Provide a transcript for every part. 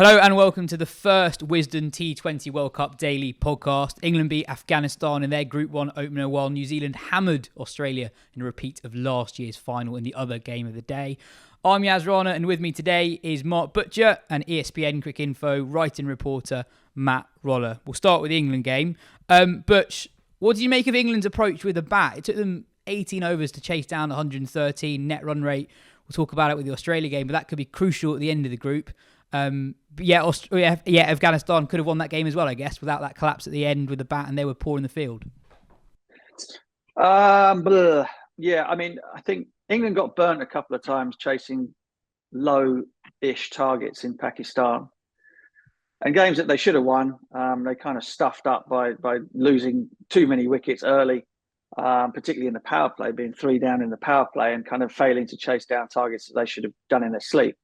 Hello and welcome to the first Wisden T20 World Cup daily podcast. England beat Afghanistan in their Group 1 opener while New Zealand hammered Australia in a repeat of last year's final in the other game of the day. I'm Yas Rana and with me today is Mark Butcher and ESPN Quick Info writing reporter Matt Roller. We'll start with the England game. Butch, what do you make of England's approach with the bat? It took them 18 overs to chase down 113 net run rate. We'll talk about it with the Australia game, but that could be crucial at the end of the group. Afghanistan could have won that game as well, I guess, without that collapse at the end with the bat, and they were poor in the field. I think England got burnt a couple of times chasing low-ish targets in Pakistan. And games that they should have won, they kind of stuffed up by losing too many wickets early, particularly in the power play, being 3 down in the power play and kind of failing to chase down targets that they should have done in their sleep.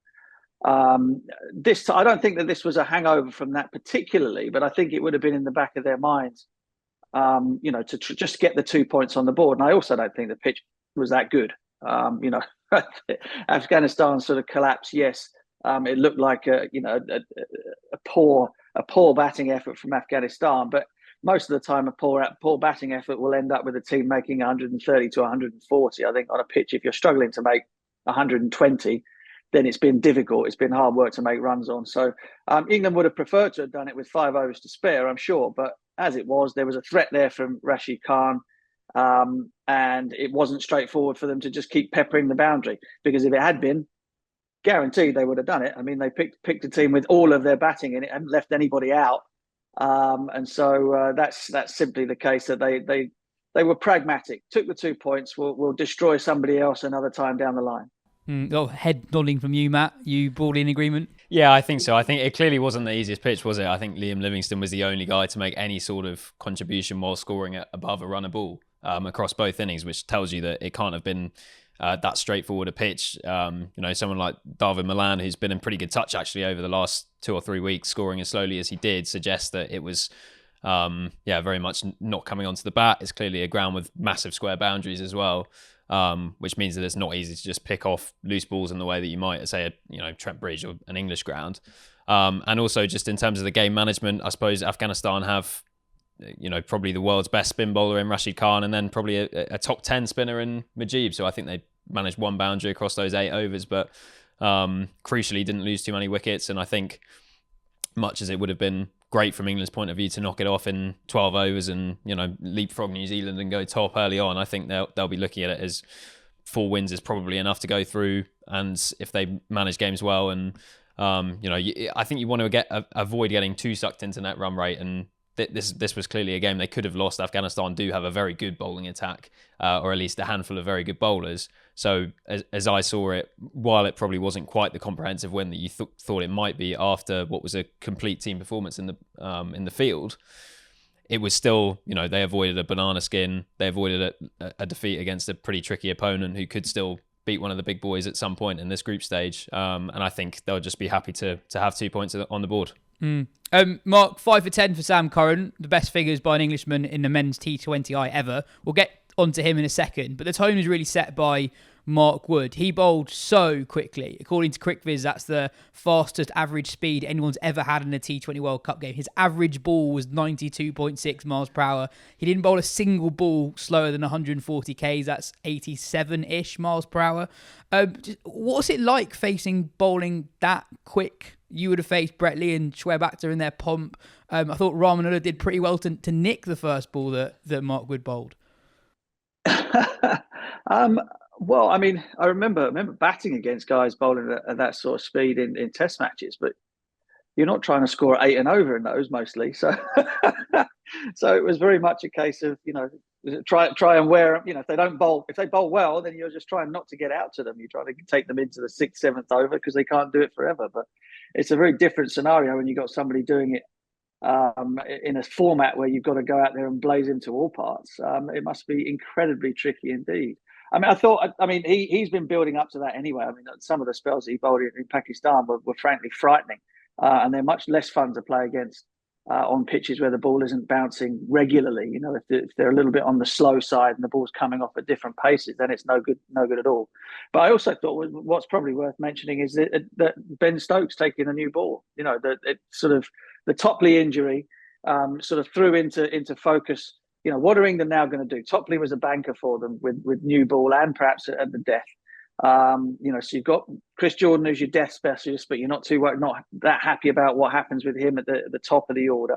I don't think that this was a hangover from that particularly, but I think it would have been in the back of their minds, to just get the 2 points on the board. And I also don't think the pitch was that good. Afghanistan sort of collapse. Yes, it looked like a poor batting effort from Afghanistan, but most of the time a poor batting effort will end up with a team making 130 to 140. I think on a pitch, if you're struggling to make 120. Then it's been difficult. It's been hard work to make runs on. So England would have preferred to have done it with 5 overs to spare, I'm sure. But as it was, there was a threat there from Rashid Khan. And it wasn't straightforward for them to just keep peppering the boundary. Because if it had been, guaranteed they would have done it. I mean, they picked a team with all of their batting in it and left anybody out. So that's simply the case that they were pragmatic. Took the 2 points. We'll destroy somebody else another time down the line. Head nodding from you, Matt. You broadly in agreement? Yeah, I think so. I think it clearly wasn't the easiest pitch, was it? I think Liam Livingstone was the only guy to make any sort of contribution while scoring at above a run a ball across both innings, which tells you that it can't have been that straightforward a pitch. Someone like David Milan, who's been in pretty good touch actually over the last 2 or 3 weeks, scoring as slowly as he did, suggests that it was very much not coming onto the bat. It's clearly a ground with massive square boundaries as well. Which means that it's not easy to just pick off loose balls in the way that you might say Trent Bridge or an English ground. And also just in terms of the game management, I suppose Afghanistan have probably the world's best spin bowler in Rashid Khan, and then probably a top 10 spinner in Mujeeb. So I think they managed 1 boundary across those 8 overs, but crucially didn't lose too many wickets. And I think much as it would have been great from England's point of view to knock it off in 12 overs and leapfrog New Zealand and go top early on, I think they'll be looking at it as 4 wins is probably enough to go through. And if they manage games well, and I think you want to avoid getting too sucked into net run rate. And this was clearly a game they could have lost. Afghanistan do have a very good bowling attack, or at least a handful of very good bowlers. So as I saw it, while it probably wasn't quite the comprehensive win that you thought it might be after what was a complete team performance in the field, it was still, they avoided a banana skin. They avoided a defeat against a pretty tricky opponent who could still beat one of the big boys at some point in this group stage. And I think they'll just be happy to have 2 points on the board. Mark, 5 for 10 for Sam Curran, the best figures by an Englishman in the men's T20I ever. We'll get onto him in a second, but the tone was really set by Mark Wood. He bowled so quickly. According to CricViz, that's the fastest average speed anyone's ever had in a T20 World Cup game. His average ball was 92.6 miles per hour. He didn't bowl a single ball slower than 140 Ks. That's 87-ish miles per hour. What's it like facing bowling that quick? You would have faced Brett Lee and Shoaib Akhtar in their pomp. I thought Ramanullah did pretty well to nick the first ball that Mark Wood bowled. Well, I mean, I remember batting against guys bowling at that sort of speed in test matches, but you're not trying to score 8 and over in those mostly. So, so it was very much a case of, try and wear, if they bowl well, then you're just trying not to get out to them. You're trying to take them into the 6th, 7th over because they can't do it forever. But it's a very different scenario when you've got somebody doing it in a format where you've got to go out there and blaze into all parts. It must be incredibly tricky indeed. He's been building up to that anyway. I mean, some of the spells he bowled in Pakistan were frankly frightening, and they're much less fun to play against on pitches where the ball isn't bouncing regularly. If they're a little bit on the slow side and the ball's coming off at different paces, then it's no good at all. But I also thought what's probably worth mentioning is that Ben Stokes taking a new ball. The Topley injury sort of threw into focus. What are England now going to do? Topley was a banker for them with new ball and perhaps at the death. So you've got Chris Jordan as your death specialist, but you're not that happy about what happens with him at the top of the order.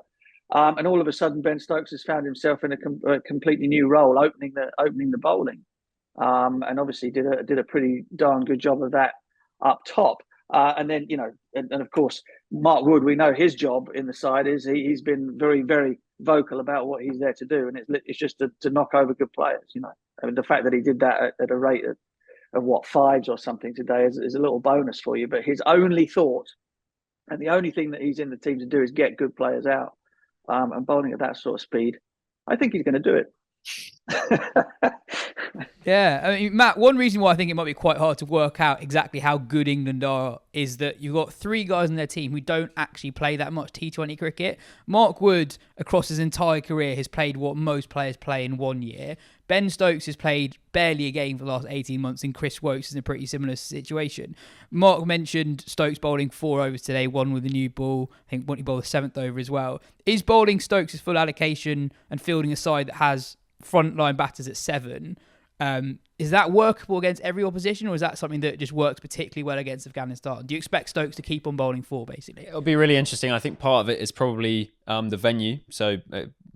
And all of a sudden, Ben Stokes has found himself in a completely new role, opening the bowling, and obviously did a pretty darn good job of that up top. And then and of course, Mark Wood, we know his job in the side is he's been very, very vocal about what he's there to do, and it's just to knock over good players. I mean, the fact that he did that at a rate of what, 5s or something today is a little bonus for you. But his only thought and the only thing that he's in the team to do is get good players out, and bowling at that sort of speed. I think he's going to do it. Yeah, I mean, Matt, one reason why I think it might be quite hard to work out exactly how good England are is that you've got 3 guys in their team who don't actually play that much T20 cricket. Mark Wood, across his entire career, has played what most players play in 1 year. Ben Stokes has played barely a game for the last 18 months, and Chris Wokes is in a pretty similar situation. Mark mentioned Stokes bowling 4 overs today, 1 with a new ball. I think he bowled the 7th over as well. Is bowling Stokes' full allocation and fielding a side that has frontline batters at 7, is that workable against every opposition, or is that something that just works particularly well against Afghanistan? Do you expect Stokes to keep on bowling 4, basically? It'll be really interesting. I think part of it is probably the venue. So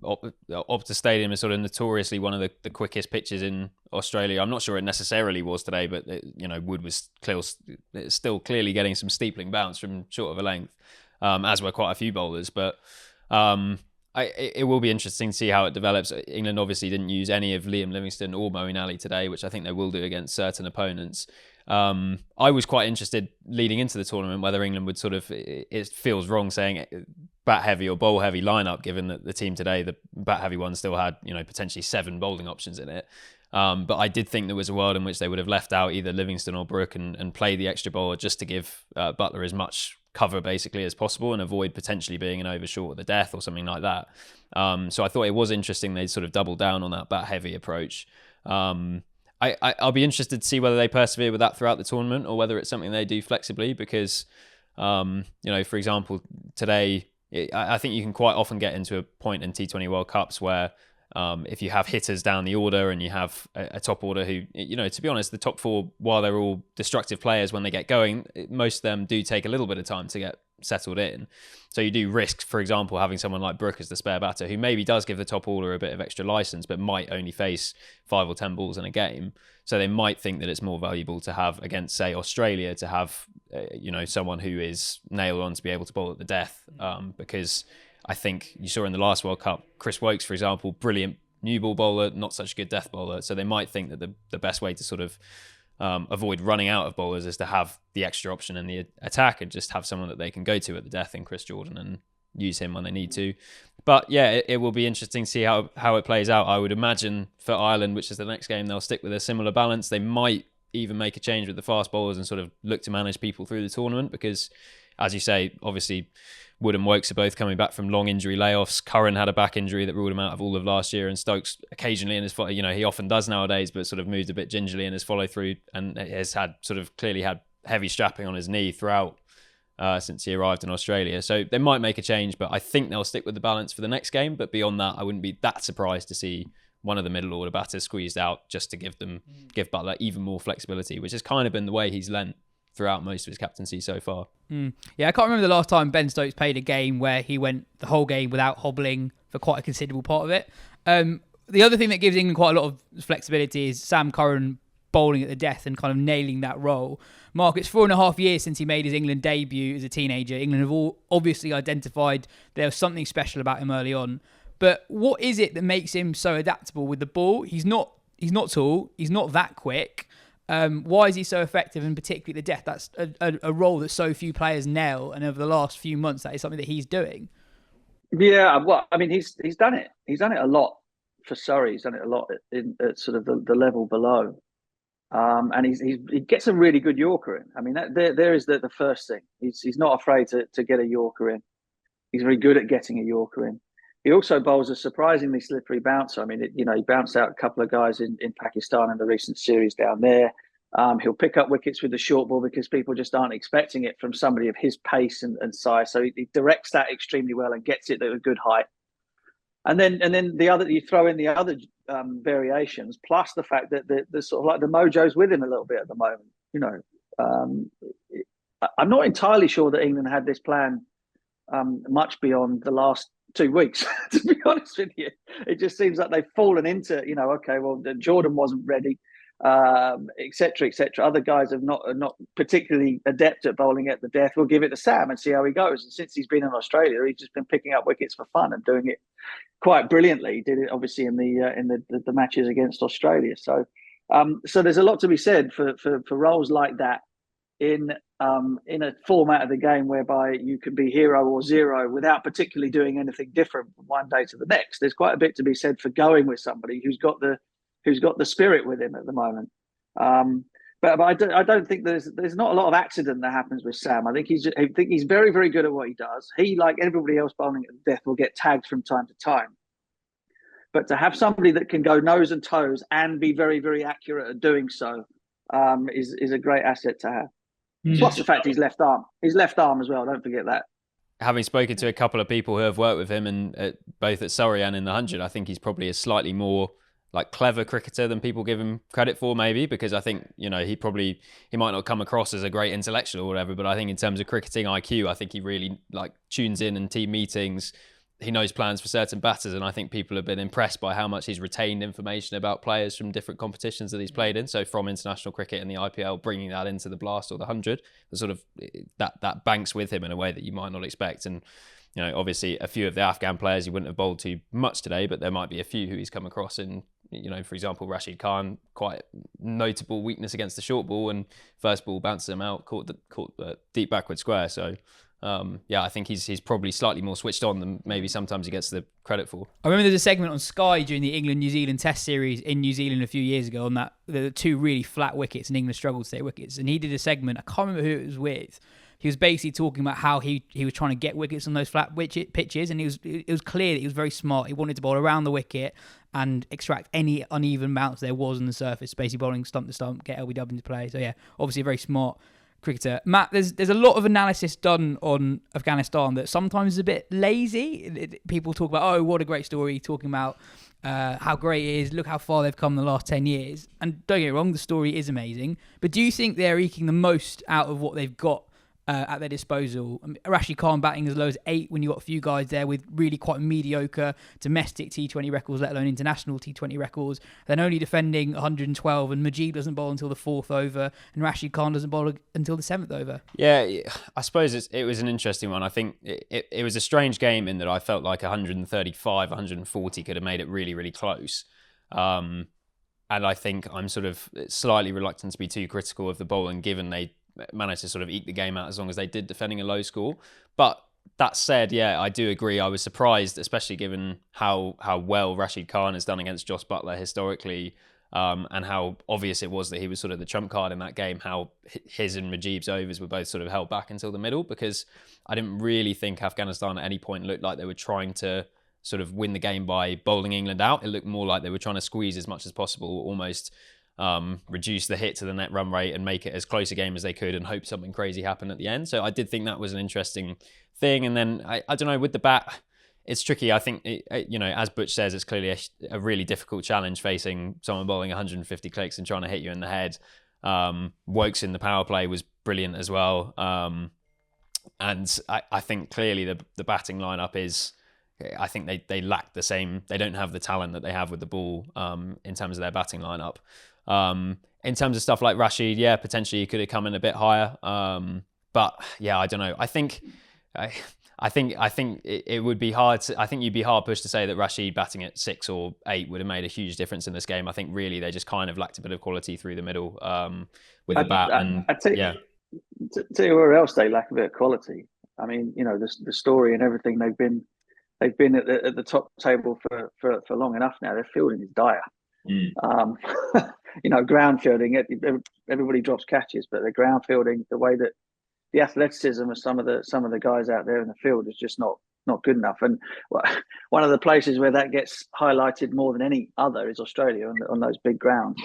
Optus Stadium is sort of notoriously one of the quickest pitches in Australia. I'm not sure it necessarily was today, but Wood was still clearly getting some steepling bounce from short of a length, as were quite a few bowlers. But it will be interesting to see how it develops. England obviously didn't use any of Liam Livingstone or Moeen Ali today, which I think they will do against certain opponents. I was quite interested leading into the tournament whether England would it feels wrong saying bat heavy or bowl heavy lineup, given that the team today, the bat heavy one, still had potentially 7 bowling options in it. But I did think there was a world in which they would have left out either Livingstone or Brooke and played the extra bowler just to give Buttler as much cover basically as possible and avoid potentially being an over short of the death or something like that. So I thought it was interesting they sort of doubled down on that bat heavy approach. I'll be interested to see whether they persevere with that throughout the tournament or whether it's something they do flexibly because, for example, today, I think you can quite often get into a point in T20 World Cups where if you have hitters down the order and you have a top order who, to be honest, the top 4, while they're all destructive players when they get going, most of them do take a little bit of time to get settled in. So you do risk, for example, having someone like Brooke as the spare batter who maybe does give the top order a bit of extra license, but might only face 5 or 10 balls in a game. So they might think that it's more valuable to have against, say, Australia, to have, someone who is nailed on to be able to bowl at the death, because I think you saw in the last World Cup, Chris Wokes, for example, brilliant new ball bowler, not such a good death bowler. So they might think that the best way to sort of avoid running out of bowlers is to have the extra option in the attack and just have someone that they can go to at the death in Chris Jordan and use him when they need to. But yeah, it will be interesting to see how it plays out. I would imagine for Ireland, which is the next game, they'll stick with a similar balance. They might even make a change with the fast bowlers and sort of look to manage people through the tournament because, as you say, obviously Wood and Wokes are both coming back from long injury layoffs. Curran had a back injury that ruled him out of all of last year, and Stokes occasionally in his he often does nowadays, but sort of moved a bit gingerly in his follow through and has clearly had heavy strapping on his knee throughout since he arrived in Australia. So they might make a change, but I think they'll stick with the balance for the next game. But beyond that, I wouldn't be that surprised to see one of the middle order batters squeezed out just to give Buttler even more flexibility, which has kind of been the way he's lent throughout most of his captaincy so far. Yeah, I can't remember the last time Ben Stokes played a game where he went the whole game without hobbling for quite a considerable part of it. The other thing that gives England quite a lot of flexibility is Sam Curran bowling at the death and kind of nailing that role. Mark, it's 4.5 years since he made his England debut as a teenager. England have all obviously identified there was something special about him early on. But what is it that makes him so adaptable with the ball? He's not tall. He's not that quick. Why is he so effective, and particularly the death? That's a role that so few players nail, and over the last few months, that is something that he's doing. Yeah, well, I mean, he's done it. He's done it a lot for Surrey. He's done it a lot at sort of the level below, and he gets a really good Yorker in. I mean, there is the first thing. He's not afraid to get a Yorker in. He's very good at getting a Yorker in. He also bowls a surprisingly slippery bouncer. I mean, he bounced out a couple of guys in Pakistan in the recent series down there. He'll pick up wickets with the short ball because people just aren't expecting it from somebody of his pace and size. So he directs that extremely well and gets it at a good height. And then you throw in the other variations, plus the fact that the sort of like the mojo's with him a little bit at the moment. I'm not entirely sure that England had this plan much beyond the last 2 weeks. To be honest with you, it just seems like they've fallen into okay, well, Jordan wasn't ready, etc., etc. Other guys are not particularly adept at bowling at the death. We'll give it to Sam and see how he goes. And since he's been in Australia, he's just been picking up wickets for fun and doing it quite brilliantly. He did it obviously in the matches against Australia. So there's a lot to be said for roles like that in a format of the game whereby you can be hero or zero without particularly doing anything different from one day to the next. There's quite a bit to be said for going with somebody who's got the spirit with him at the moment. But I don't think there's not a lot of accident that happens with Sam. I think he's very, very good at what he does. He, like everybody else bowling at death, will get tagged from time to time. But to have somebody that can go nose and toes and be very, very accurate at doing so is a great asset to have. Plus the fact he's left arm as well. Don't forget that. Having spoken to a couple of people who have worked with him and both at Surrey and in the 100, I think he's probably a slightly more like clever cricketer than people give him credit for, maybe, because I think he might not come across as a great intellectual or whatever, but I think in terms of cricketing IQ, I think he really tunes in team meetings. He knows plans for certain batters, and I think people have been impressed by how much he's retained information about players from different competitions that he's played in. So from international cricket and the IPL, bringing that into the Blast or the 100, sort of that banks with him in a way that you might not expect. And obviously a few of the Afghan players he wouldn't have bowled to much today, but there might be a few who he's come across in. For example, Rashid Khan, quite notable weakness against the short ball, and first ball bounces him out, caught the deep backward square. So. I think he's probably slightly more switched on than maybe sometimes he gets the credit for. I remember there's a segment on Sky during the England-New Zealand Test series in New Zealand a few years ago on that the two really flat wickets and England struggled to take wickets, and he did a segment. I can't remember who it was with. He was basically talking about how he was trying to get wickets on those flat pitches, and it was clear that he was very smart. He wanted to bowl around the wicket and extract any uneven bounce there was on the surface, basically bowling stump to stump, get LBW into play. So yeah, obviously a very smart cricketer. Matt, there's a lot of analysis done on Afghanistan that sometimes is a bit lazy. People talk about, oh, what a great story, talking about how great it is, look how far they've come in the last 10 years. And don't get me wrong, the story is amazing. But do you think they're eking the most out of what they've got at their disposal? I mean, Rashid Khan batting as low as 8 when you've got a few guys there with really quite mediocre domestic T20 records, let alone international T20 records. Then only defending 112, and Majid doesn't bowl until the 4th over, and Rashid Khan doesn't bowl until the 7th over. Yeah, I suppose it was an interesting one. I think it was a strange game in that I felt like 135, 140 could have made it really, really close. And I think I'm sort of slightly reluctant to be too critical of the bowling, given they managed to sort of eke the game out as long as they did, defending a low score. But that said, yeah, I do agree. I was surprised, especially given how well Rashid Khan has done against Jos Buttler historically, and how obvious it was that he was sort of the trump card in that game, how his and Mujib's overs were both sort of held back until the middle, because I didn't really think Afghanistan at any point looked like they were trying to sort of win the game by bowling England out. It looked more like they were trying to squeeze as much as possible, almost reduce the hit to the net run rate and make it as close a game as they could and hope something crazy happened at the end. So I did think that was an interesting thing. And then I don't know, with the bat, it's tricky. I think, as Butch says, it's clearly a really difficult challenge facing someone bowling 150 clicks and trying to hit you in the head. Wokes in the power play was brilliant as well. And I think clearly the batting lineup is, I think they lack the same, they don't have the talent that they have with the ball in terms of their batting lineup. In terms of stuff like Rashid, yeah, potentially he could have come in a bit higher. But yeah, I don't know. I think it would be hard to, I think you'd be hard pushed to say that Rashid batting at 6 or 8 would have made a huge difference in this game. I think really they just kind of lacked a bit of quality through the middle with the bat. Tell you where else they lack a bit of quality. I mean, the story and everything, they've been at the top table for long enough now. Their fielding is dire. Ground fielding, everybody drops catches, but the ground fielding, the way that the athleticism of some of the guys out there in the field is just not not good enough. And one of the places where that gets highlighted more than any other is Australia on those big grounds.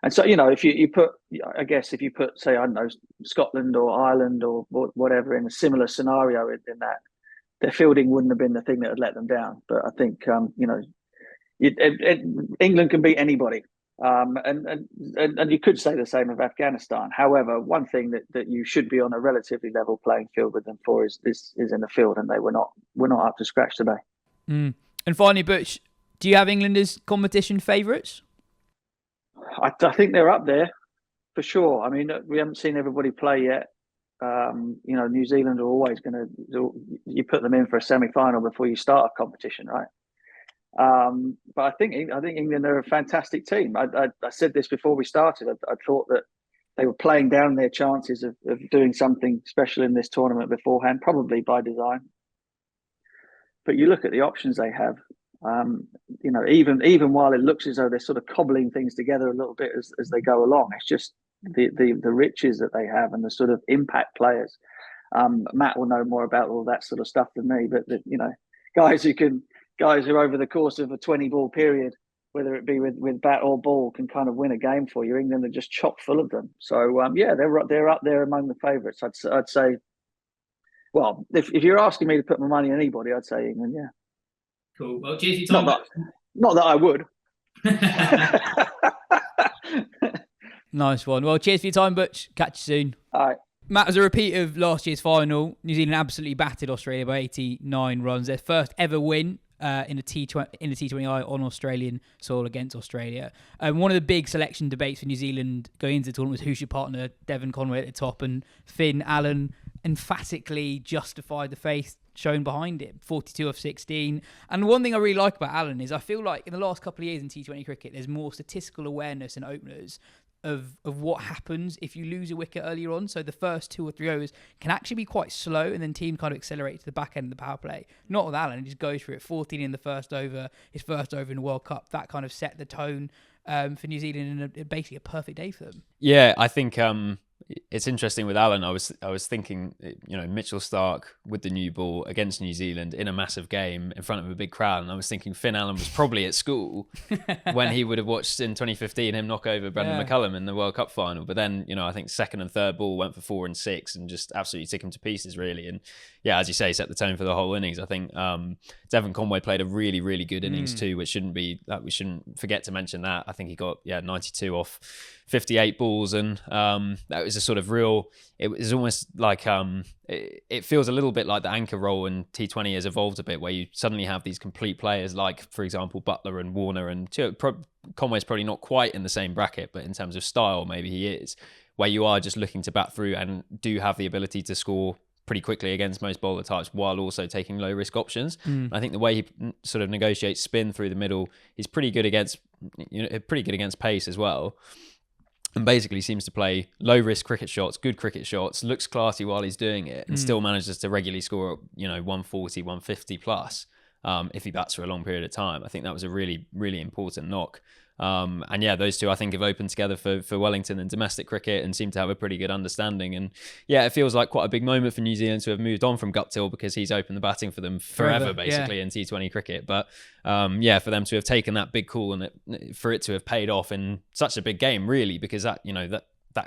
And so, if you put, I guess, if you put, say, I don't know, Scotland or Ireland or whatever in a similar scenario in that, their fielding wouldn't have been the thing that had let them down. But I think, England can beat anybody. And you could say the same of Afghanistan. However, one thing that you should be on a relatively level playing field with them for is in the field, and we're not up to scratch today. And finally, Butch, do you have England as competition favourites? I think they're up there for sure. I mean, we haven't seen everybody play yet. New Zealand are always going to, you put them in for a semi-final before you start a competition, right? But I think England are a fantastic team. I said this before we started. I thought that they were playing down their chances of doing something special in this tournament beforehand, probably by design. But you look at the options they have. Even while it looks as though they're sort of cobbling things together a little bit as they go along, it's just the riches that they have and the sort of impact players. Matt will know more about all that sort of stuff than me, but guys who over the course of a 20-ball period, whether it be with bat or ball, can kind of win a game for you. England are just chock full of them. So they're up there among the favourites. I'd say. Well, if you're asking me to put my money on anybody, I'd say England. Yeah. Cool. Well, cheers for your time. Not that I would. Nice one. Well, cheers for your time, Butch. Catch you soon. All right. Matt, as a repeat of last year's final, New Zealand absolutely battered Australia by 89 runs. Their first ever win in the T20I on Australian soil against Australia. One of the big selection debates for New Zealand going into the tournament was who should partner Devon Conway at the top, and Finn Allen emphatically justified the faith shown behind him, 42 off 16. And one thing I really like about Allen is I feel like in the last couple of years in T20 cricket, there's more statistical awareness in openers of what happens if you lose a wicket earlier on. So the first 2 or 3 overs can actually be quite slow, and then team kind of accelerate to the back end of the power play. Not with Allen, he just goes for it. 14 in the first over, his first over in the World Cup. That kind of set the tone for New Zealand, and basically a perfect day for them. Yeah, I think it's interesting with Allen. I was thinking, Mitchell Starc with the new ball against New Zealand in a massive game in front of a big crowd, and I was thinking Finn Allen was probably at school when he would have watched in 2015 him knock over Brendan McCullum in the World Cup final. But then, I think second and third ball went for 4 and 6 and just absolutely took him to pieces, really. And yeah, as you say, set the tone for the whole innings. I think Devon Conway played a really, really good innings too, which we shouldn't forget to mention that. I think he got 92 off 58 balls, and that was a sort of real. It was almost like it feels a little bit like the anchor role in T20 has evolved a bit, where you suddenly have these complete players like, for example, Butler and Warner, and Conway's probably not quite in the same bracket, but in terms of style, maybe he is, where you are just looking to bat through and do have the ability to score pretty quickly against most bowler types while also taking low risk options. I think the way he sort of negotiates spin through the middle, he's pretty good against pace as well. And basically seems to play low risk cricket shots, good cricket shots, looks classy while he's doing it, and still manages to regularly score 140, 150 plus if he bats for a long period of time. I think that was a really, really important knock. And yeah, those two I think have opened together for Wellington in domestic cricket and seem to have a pretty good understanding. And yeah, it feels like quite a big moment for New Zealand to have moved on from Guptill, because he's opened the batting for them forever basically in T20 cricket. But for them to have taken that big call and for it to have paid off in such a big game, really, because that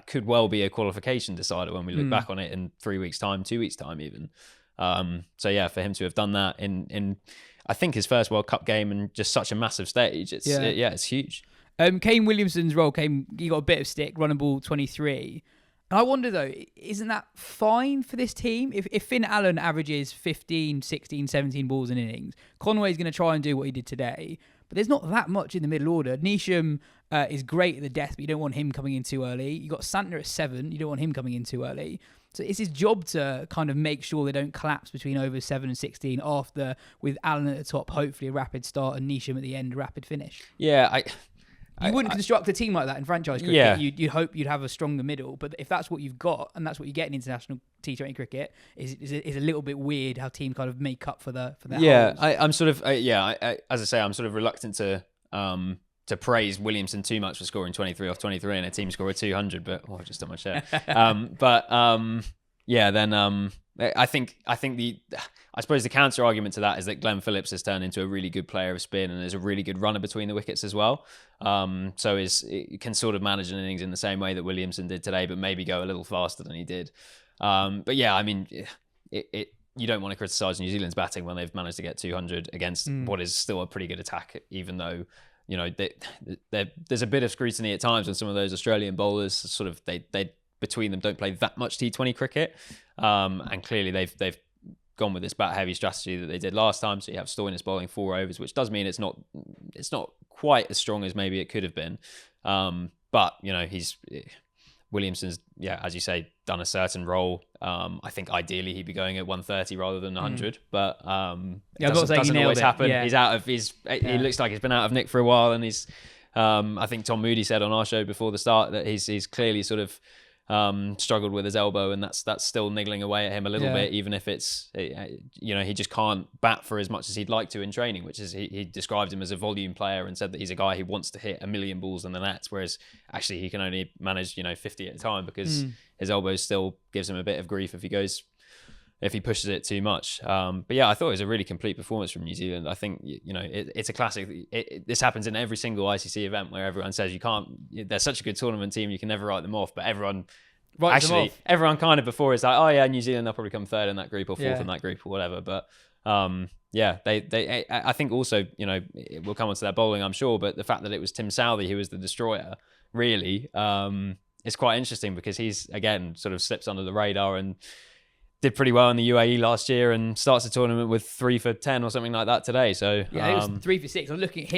could well be a qualification decider when we look back on it in 3 weeks' time, 2 weeks' time even. For him to have done that in I think his first World Cup game and just such a massive stage, it's huge. Kane Williamson's role he got a bit of stick, running ball 23. And I wonder though, isn't that fine for this team? If Finn Allen averages 15, 16, 17 balls in innings, Conway's going to try and do what he did today. But there's not that much in the middle order. Neesham is great at the death, but you don't want him coming in too early. You got Santner at 7, you don't want him coming in too early. So it's his job to kind of make sure they don't collapse between overs 7 and 16 after, with Allen at the top, hopefully a rapid start, and Neesham at the end, a rapid finish. Yeah, you wouldn't construct a team like that in franchise cricket. Yeah. You'd hope you'd have a stronger middle, but if that's what you've got and that's what you get in international T20 cricket, is a little bit weird how teams kind of make up for that. Yeah, I'm sort of as I say, I'm sort of reluctant to praise Williamson too much for scoring 23 off 23 and a team score of 200, but I've just done my share. I I suppose the counter argument to that is that Glenn Phillips has turned into a really good player of spin and is a really good runner between the wickets as well. So it can sort of manage an innings in the same way that Williamson did today, but maybe go a little faster than he did. But yeah, I mean, you don't want to criticise New Zealand's batting when they've managed to get 200 against what is still a pretty good attack, even though, you know, there's a bit of scrutiny at times when some of those Australian bowlers sort of they between them don't play that much T20 cricket, and clearly they've gone with this bat heavy strategy that they did last time. So you have Stoinis bowling 4 overs, which does mean it's not quite as strong as maybe it could have been. But you know, Williamson's, yeah, as you say, done a certain role. I think ideally he'd be going at 130 rather than 100, but it doesn't always happen. Yeah. He looks like he's been out of nick for a while, and he's I think Tom Moody said on our show before the start that he's clearly sort of struggled with his elbow, and that's still niggling away at him a little bit, even if it's, you know, he just can't bat for as much as he'd like to in training, which is he described him as a volume player and said that he's a guy who wants to hit 1 million balls in the nets, whereas actually he can only manage, you know, 50 at a time because his elbow still gives him a bit of grief if he pushes it too much. But yeah, I thought it was a really complete performance from New Zealand. I think, you know, it's a classic. This happens in every single ICC event where everyone says they're such a good tournament team, you can never write them off, but everyone kind of before is like, oh yeah, New Zealand, they'll probably come third in that group or fourth in that group or whatever. But yeah, I think also, you know, we'll come on to their bowling, I'm sure, but the fact that it was Tim Southee who was the destroyer really is quite interesting, because he's, again, sort of slips under the radar and did pretty well in the UAE last year and starts the tournament with 3 for 10 or something like that today. So yeah, it was 3 for 6. I'm looking at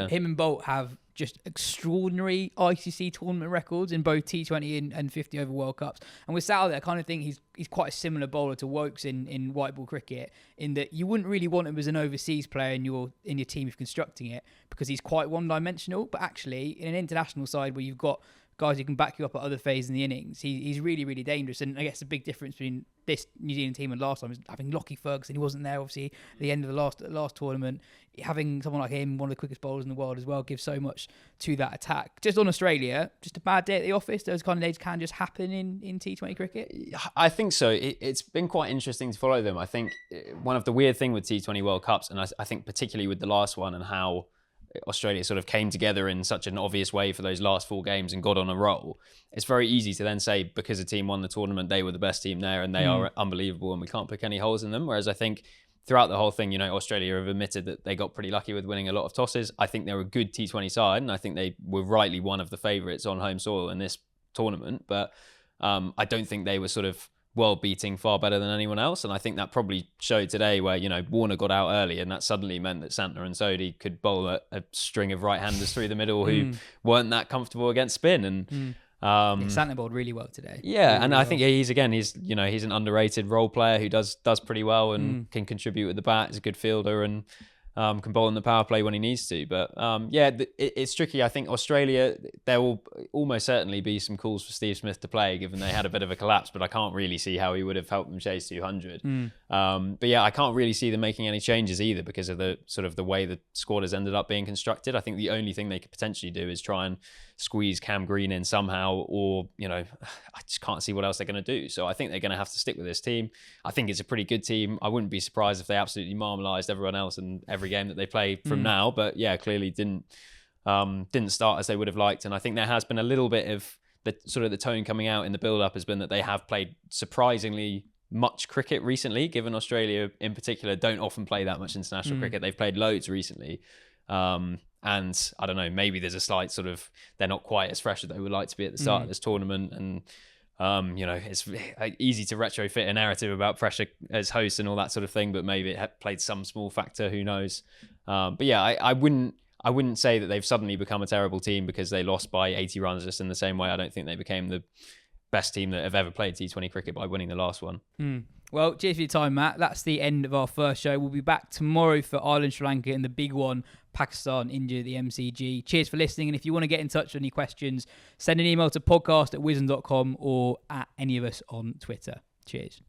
him and Boult have just extraordinary ICC tournament records in both T20 and 50 over World Cups. And with Southee, I kind of think he's quite a similar bowler to Wokes in white ball cricket, in that you wouldn't really want him as an overseas player in your team if constructing it, because he's quite one-dimensional. But actually, in an international side where you've got guys who can back you up at other phases in the innings, he's really, really dangerous. And I guess the big difference between this New Zealand team and last time is having Lockie Ferguson. He wasn't there, obviously, at the end of the last tournament. Having someone like him, one of the quickest bowlers in the world as well, gives so much to that attack. Just on Australia, just a bad day at the office. Those kind of days can just happen in T20 cricket. I think so. It's been quite interesting to follow them. I think one of the weird thing with T20 World Cups, and I think particularly with the last one and how Australia sort of came together in such an obvious way for those last 4 games and got on a roll, it's very easy to then say, because a team won the tournament, they were the best team there and they are unbelievable and we can't pick any holes in them. Whereas I think throughout the whole thing, you know, Australia have admitted that they got pretty lucky with winning a lot of tosses. I think they're a good T20 side, and I think they were rightly one of the favourites on home soil in this tournament. But I don't think they were sort of world beating far better than anyone else, and I think that probably showed today, where, you know, Warner got out early and that suddenly meant that Santner and Sodhi could bowl a string of right-handers through the middle who weren't that comfortable against spin. And Santner bowled really well today. Yeah, really and I think he's an underrated role player who does pretty well and can contribute with the bat. He's a good fielder and can bowl in the power play when he needs to. But it's tricky. I think Australia, there will almost certainly be some calls for Steve Smith to play, given they had a bit of a collapse, but I can't really see how he would have helped them chase 200. But yeah, I can't really see them making any changes either, because of the sort of the way the squad has ended up being constructed. I think the only thing they could potentially do is try and squeeze Cam Green in somehow, or, you know, I just can't see what else they're going to do. So I think they're going to have to stick with this team. I think it's a pretty good team. I wouldn't be surprised if they absolutely marmalised everyone else in every game that they play from now. But yeah, clearly didn't start as they would have liked. And I think there has been a little bit of the tone coming out in the build-up has been that they have played surprisingly much cricket recently, given Australia in particular don't often play that much international cricket. They've played loads recently. And I don't know, maybe there's a slight sort of, they're not quite as fresh as they would like to be at the start of this tournament. And, you know, it's easy to retrofit a narrative about pressure as hosts and all that sort of thing, but maybe it had played some small factor, who knows. But yeah, I wouldn't say that they've suddenly become a terrible team because they lost by 80 runs, just in the same way I don't think they became the best team that have ever played T20 cricket by winning the last one. Well, cheers for your time, Matt. That's the end of our first show. We'll be back tomorrow for Ireland, Sri Lanka, and the big one, Pakistan, India, the MCG. Cheers for listening. And if you want to get in touch with any questions, send an email to podcast@wisden.com or at any of us on Twitter. Cheers.